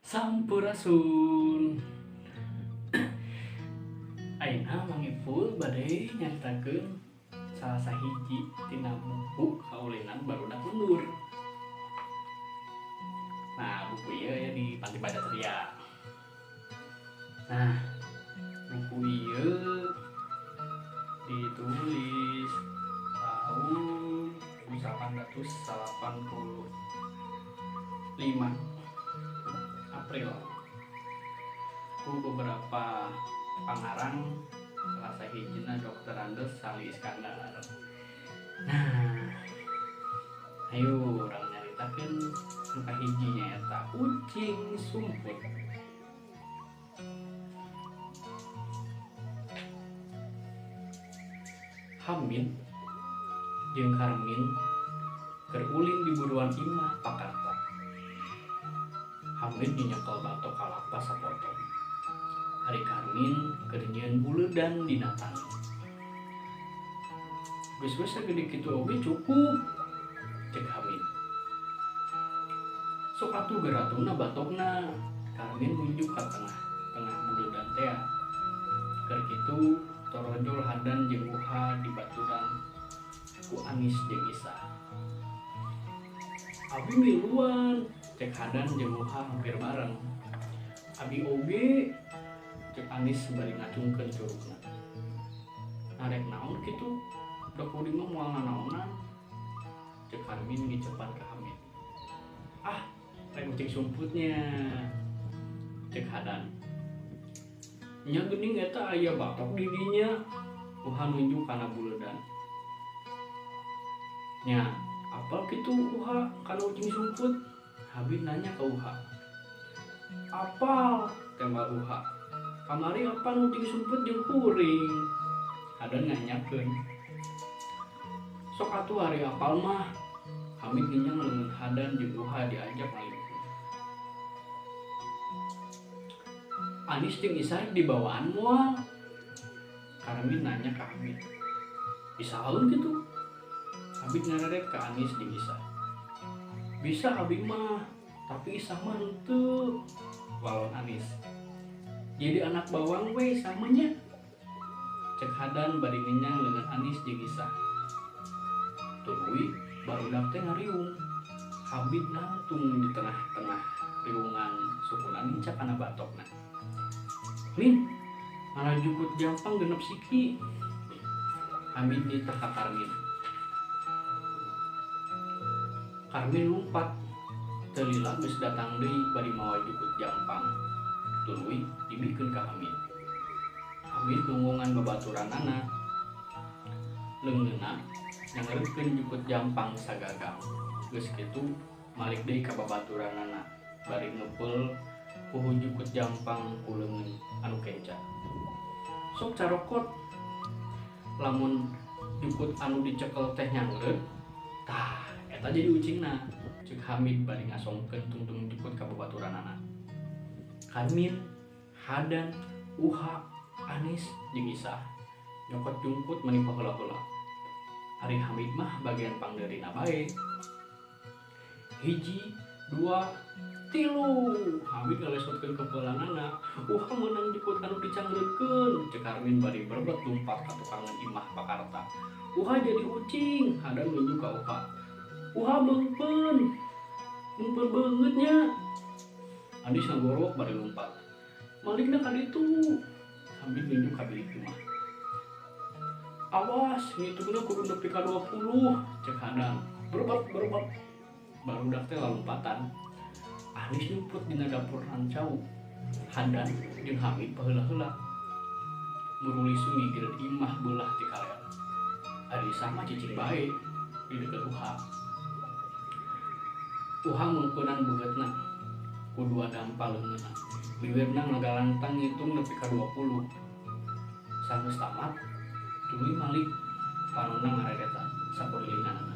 Sampurasun. Ayeuna mangipul bade nyaritakeun salah sahiji tina buku kaulinan barudak mundur. Nah, buku ieu ya di Panti Baca Ceria. Nah, buku ieu ditulis tahun 1885 April ku beberapa pangarang salah sahijina Dr. Andes Sali Iskandar. Nah, ayo urang nyaritakeun nu kahijinya eta Ucing Sumput. Hamid jeung Karmin keur ulin di buruan imah Pakarta. Hamid nyekel batok kalapa sapotong. Ari Karmin keur nyieun buleudan dina tani. Geus sagede kitu oge cukup, cek Hamid. Sok atuh geratuna batokna. Karmin nunjuk ka tengah buleudan teh. Keur kitu torojol Hadan jeung Uha di baturan ku Anis jeung Isah. Abi miluan, cek Hadan jeung Uha hampir bareng. Abi oge, cek Anis bari ngacungkeun curugna. Narek naon kitu? Da kuring mah moal nanaonan. Cek Karmin gicepan ka Hamid. Ah, rek ucing sumputnya. Cek Hadan. Nya geuning eta aya batok di dinya. Uha nunjuk kana buleudan. Nya, apal kitu Uha kana ucing sumput? Habib nanya ke Uha. Apal? Tembak Uha. Kamari apal ucing sumput jeung kuring? Hadan nanyakeun. Sok atuh ari apal mah. Hamid nginjang leungeun Hadan jeung Uha diajak ngalipkeun. Anis jeung Isah dibawaan moal. Karmin nanya ke Hamid. Isahaun kitu? Habib ngareret ke Anis jeung Isah. Bisa Habib mah, tapi Isah mah henteu. Walon Anis. Jadi anak bawang we samanya. Cek Hadan bari ngenyang leungeun Anis jeung Isah. Tuluy barudak teh ngariung. Habib nangtung di tengah-tengah riungan sukuna nincak kana batokna. Min, malah jukut jampang genep siki. Hamid nitah ka Karmin. Karmin lumpat. Teu lila geus datang deui bari mawa jukut jampang. Tuluy dibikeun ka Hamid. Hamid nunggungan babaturanana. Leungeunna nyangeurkeun jukut jampang sagagang. Geus kitu malik deui ka babaturanana bari ngeupel puhu jukut jampang ku leungeun anu kenca. Sok carokot. Lamun jukut anu dicekel teh nyangreud, tah eta jadi ucingna. Cek Hamid bari ngasongkeun tungtung jukut ka babaturanana. Karmin, Hadan, Uha, Anis jeung Isah nyokot jungkut meuni paheula-heula. Ari Hamid mah bagian pangdeurina bae. 1, 2, 3. Hamid ngalesotkeun kepeulanana. Uha meunang jukut anu dicangreutkeun. Cek Karmin bari berbet lumpat ka tukangan imah Pakarta. Uha jadi ucing. Hadan nunjuk ka Uha. Uha beungpeun. Beungpeun beungeut nya. Anis ngagorok bari lumpat. Malikna ka ditu. Hamid nunjuk ka bilik imah. Awas, ngitungna kudu nepi ka 20, cek Hadan. Berobat. Barudak teh lalumpatan. Anis nyumput dina dapur rancau. Hadan jeung Hamid paheula-heula. Muruli sungi gireud imah beulah ti kalean. Ari sama cicing bae di deukeut Uha. Uha mengkeunan beungeutna ku dua dampal leungeunna. Bibirna ngagalantang ngitung nepi ka 20. Sageus tamat, tuluy malik panonna ngareretan sakurilinganna.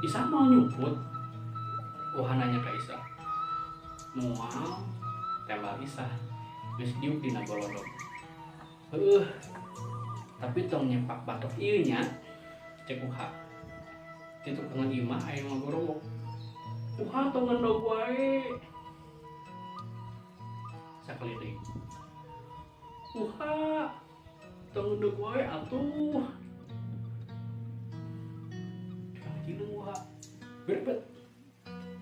Isah mau nyumput. Uha nanya ka Isah. Moal, tembak Isah. Geus diuk dina golodog. Tapi tong nyepak batok ieu nya, cek Uha. Ti tukangan imah aya nu ngagorowok. Uha tong ngendog wae. Sakali deui. Uha tong ngendog wae atuh. Kieu uha. Berbet.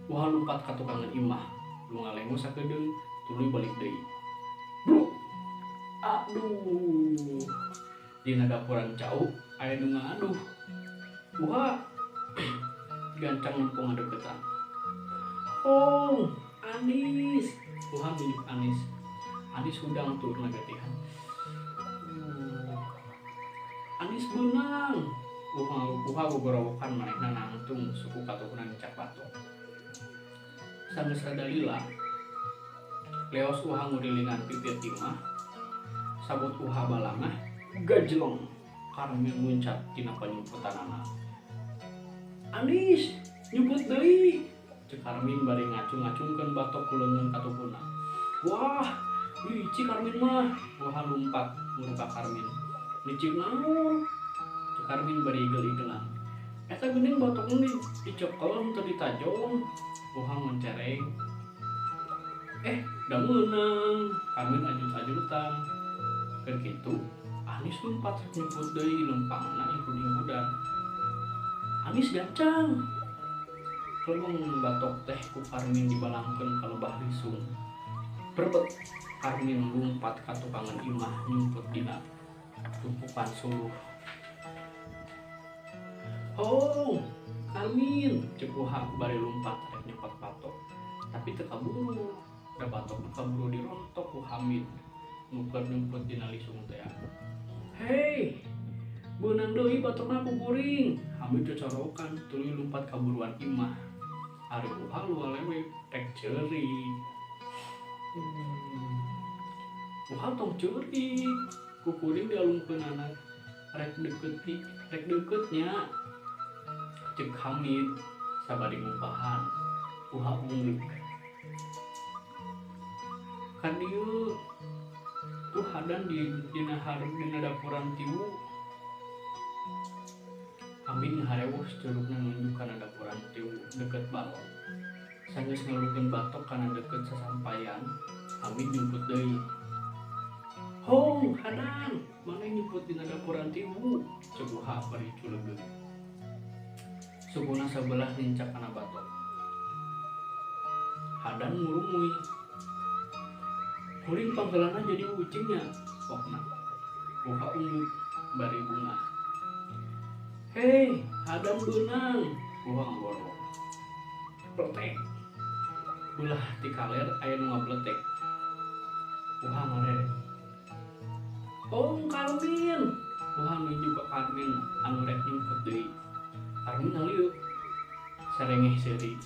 Uha lompat ka tukangan imah. Lu ngalengo sakedeung, tuluy balik deui. Bro. Aduh. Dina dapuran cau aya nu ngaduh. Uha gancang nempung ngadeukeutan. Oh, Anis. Uha nunjuk Anis. Anis hudang tur ngagetihan. Anis beunang. Uha gogorowokan manehna nangtung suku katurunan Cak Batok. Sanes rada lila. Leos Uha ngurilingan pipit imah. Sabut Uha balangah gajlong Karmil muncat tina panyumputanana. Anis, nyumput deui. Cek Karmin bari ngacung-ngacungkeun batok kuleungeun katupuna. Wah, licik Karmin mah. Uha lompat muruka Karmin. Licik naon? Cek Karmin bari igel-igelan. Eta geuning batokna dicekel henteu ditajong. Uha mencereng. Da meunang. Karmin ajut-ajutan. Keur kitu, Anis lompat nyumput deui lempangna ingkud-ingkudan. Anis gancang. Kelebeng batok teh ku Karmin dibalangkeun ka lebah lisung. Berbet Karmin lompat ka tukangan imah nyumput dina tumpukan suluh. Oh, Karmin, cek Uha bari lompat rek nyokot batok. Tapi teu kaburu. Da batok kaburu dirontok ku Hamid. Nuker nyumput dina lisung teh. Hei, beunang deui batokna ku kuring. Hamid cocorokan tuluy lompat ka buruan imah. Ari Uha lu alewe rek ceurik. Uha tong ceurik. Ku kuring dialungkeunana rek deuketnya. Cek Hamid sabari ngumpahan. Uha unglik. Kan dieu tuh hadan dina dapuran tiwu. Hamid ngaharewos curugna nunjuk kana dapuran tiwu deket balon. Sanggeus ngalungkeun batok kana deket sasampayan, Hamid nyumput deui. Hong, hadan, maneh nyumput dina dapuran tiwu? Cek Uha bari culegeun. Sukuna sabelah nincak kana batok. Hadan ngurumuy. Kuring panggelana jadi ucingnya, pokna. Uha unggul bari bunga. Hei, Hadan beunang. Uha ngagorok. Pletek. Belah ti kaler aya nu ngapletek. Uha ngarere. Oh, Karmin. Uha nuju ka Karmin anu rek nyumput deui. Karmin ngalieu. Sarengeh seuri.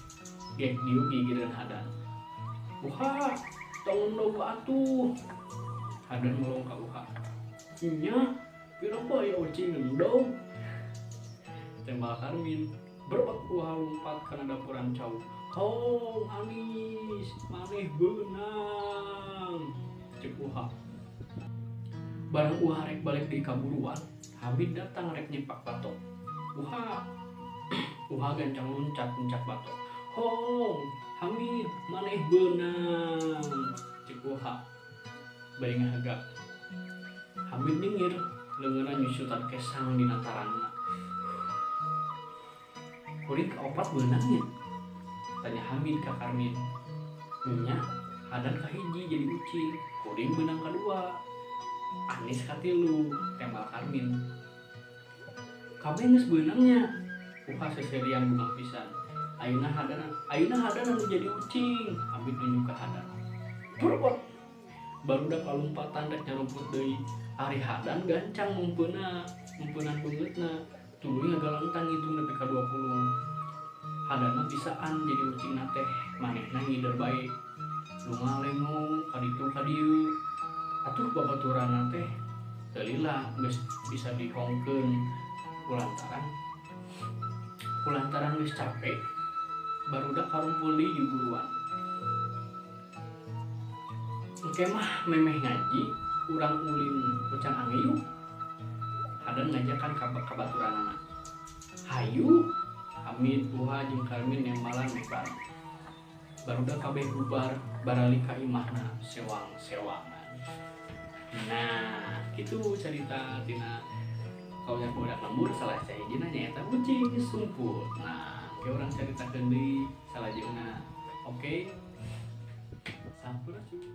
Gek dieu gigireun Hadan. Uha, tong ndogo atuh. Hadan ngolong ka Uha. Nya, pirapa aya ucing ngendog? Tembak Karmin. Berbek Uha lompat kana dapuran cau. Hong, Anis, maneh beunang. Cek Uha. Barang Uha rek balik di kaburuan, Hamid datang rek nyepak batok. Uha gancang loncat puncak batok. Hong, Hamid, maneh beunang. Cek Uha. Bari ngahagap. Hamid nyengir, leungeunna nyusutan kesang dina tarangna. Kuring kaopat beunangnya? Tanya Hamid ka Karmin. Nya, Hadan kahiji jadi ucing, kuring beunang kadua. Anis katilu, tembak Karmin. Kabeh geus beunangnya. Uha seserian bunga pisan. Ayeuna Hadan anu jadi ucing. Hamid nunjuk ka Hadan. Berbot. Barudak kalumpatan rek nyarumput deui. Ari Hadan gancang mumpeunna, mumpeunnan beungeutna. Tuluy ngagalantang ngitung nepi ka 20. Hadan mah bisaan jadi ucingna teh, manehna ngider bae. Lu ngalengo ka ditu ka dieu. Atuh babaturanna teh teu lila geus bisa dihongkeun kulantaran geus capek. Barudak karumpul deui di buruan. Engke mah memeh ngaji, urang ulin ucan angeu. Hadan ngajakan ka baturanana. Hayu, Hamid, Uha, jeung Karmin nemalan mekan. Barudak kabeh bubar barali ka imahna sewang-sewangan. Nah, gitu cerita tina kaunya budak lembur salah cahijina nyaeta ucing sumput. Nah, ke orang ceritakeun deui salajengna. Oke. Sampurasun.